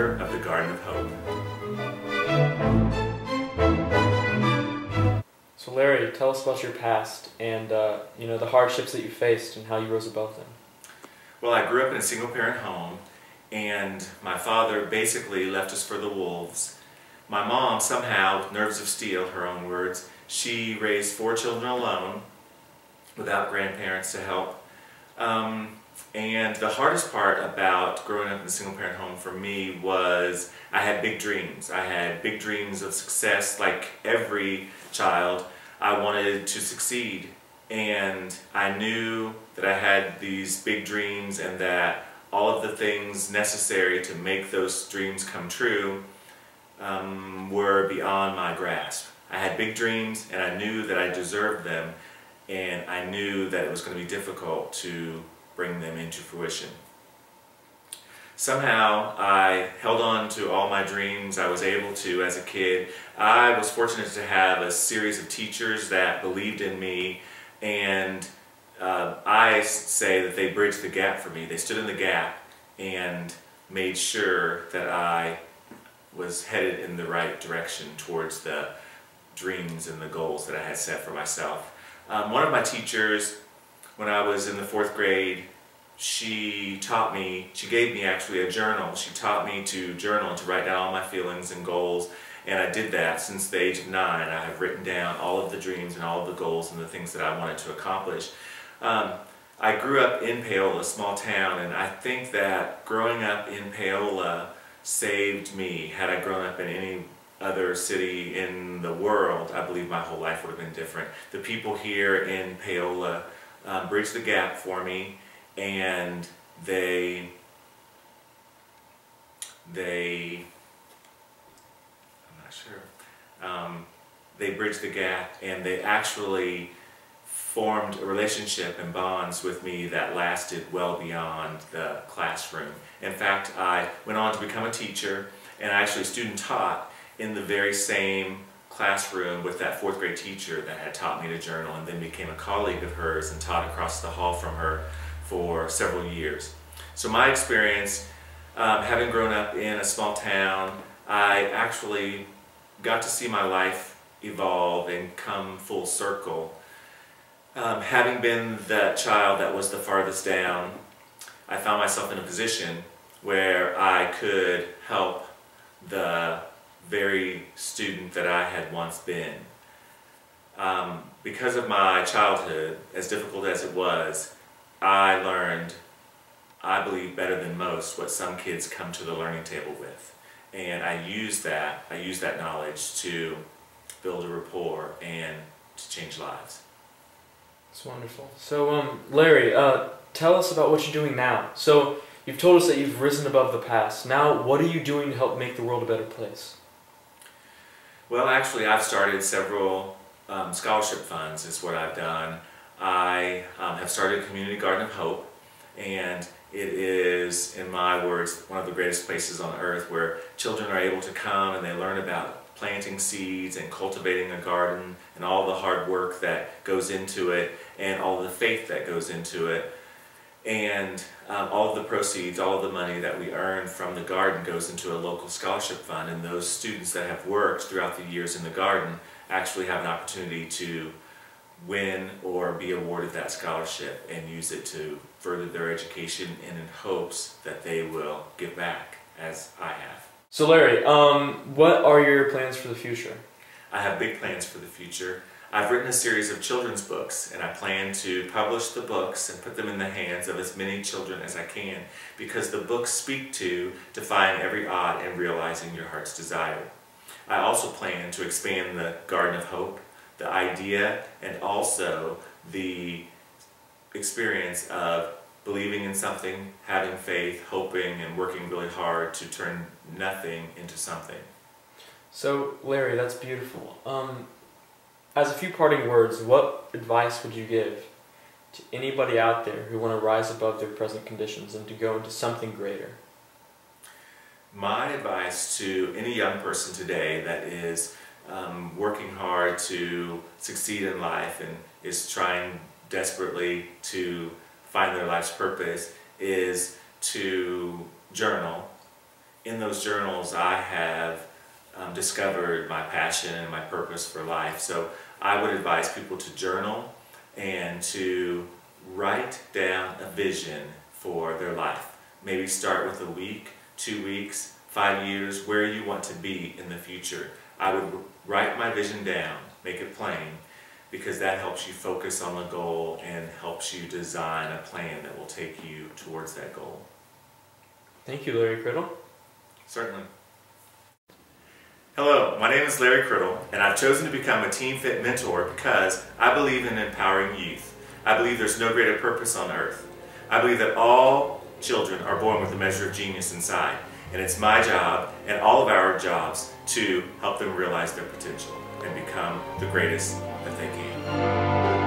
founder of the Garden of Hope. So Larry, tell us about your past and the hardships that you faced and how you rose above them. Well, I grew up in a single-parent home, and my father basically left us for the wolves. My mom, somehow, with nerves of steel, her own words, she raised 4 children alone without grandparents to help. And the hardest part about growing up in a single-parent home for me was I had big dreams. I had big dreams of success. Like every child, I wanted to succeed. And I knew that I had these big dreams and that all of the things necessary to make those dreams come true were beyond my grasp. I had big dreams and I knew that I deserved them, and I knew that it was going to be difficult to bring them into fruition. Somehow I held on to all my dreams. I was able to as a kid. I was fortunate to have a series of teachers that believed in me, and I say that they bridged the gap for me. They stood in the gap and made sure that I was headed in the right direction towards the dreams and the goals that I had set for myself. One of my teachers, when I was in the 4th grade, she gave me actually a journal. She taught me to journal and to write down all my feelings and goals, and I did that since the age of 9. I have written down all of the dreams and all of the goals and the things that I wanted to accomplish. I grew up in Paola, a small town, and I think that growing up in Paola saved me. Had I grown up in any other city in the world, I believe my whole life would have been different. The people here in Paola bridged the gap for me, and they bridged the gap, and they actually formed a relationship and bonds with me that lasted well beyond the classroom. In fact, I went on to become a teacher, and I actually student taught in the very same classroom with that 4th grade teacher that had taught me to journal, and then became a colleague of hers and taught across the hall from her for several years. So my experience, having grown up in a small town, I actually got to see my life evolve and come full circle. Having been that child that was the farthest down, I found myself in a position where I could help the very student that I had once been. Because of my childhood, as difficult as it was, I learned, I believe better than most, what some kids come to the learning table with. And I used that knowledge to build a rapport and to change lives. That's wonderful. So, Larry, tell us about what you're doing now. So, you've told us that you've risen above the past. Now, what are you doing to help make the world a better place? Well, actually, I've started several scholarship funds is what I've done. I have started a community Garden of Hope, and it is, in my words, one of the greatest places on earth where children are able to come and they learn about planting seeds and cultivating a garden and all the hard work that goes into it and all the faith that goes into it. And all of the proceeds, all of the money that we earn from the garden goes into a local scholarship fund, and those students that have worked throughout the years in the garden actually have an opportunity to win or be awarded that scholarship and use it to further their education, and in hopes that they will give back as I have. So Larry, what are your plans for the future? I have big plans for the future. I've written a series of children's books, and I plan to publish the books and put them in the hands of as many children as I can, because the books speak to defying every odd and realizing your heart's desire. I also plan to expand the Garden of Hope, the idea and also the experience of believing in something, having faith, hoping, and working really hard to turn nothing into something. So Larry, that's beautiful. As a few parting words, what advice would you give to anybody out there who want to rise above their present conditions and to go into something greater? My advice to any young person today that is working hard to succeed in life and is trying desperately to find their life's purpose is to journal in those journals I have discovered my passion and my purpose for life. So I would advise people to journal and to write down a vision for their life. Maybe start with a week, 2 weeks, 5 years, where you want to be in the future. I would write my vision down, make it plain, because that helps you focus on the goal and helps you design a plan that will take you towards that goal. Thank you, Larry Criddle. Certainly. Hello, my name is Larry Criddle, and I've chosen to become a TeenFit mentor because I believe in empowering youth. I believe there's no greater purpose on earth. I believe that all children are born with a measure of genius inside, and it's my job and all of our jobs to help them realize their potential and become the greatest that they can.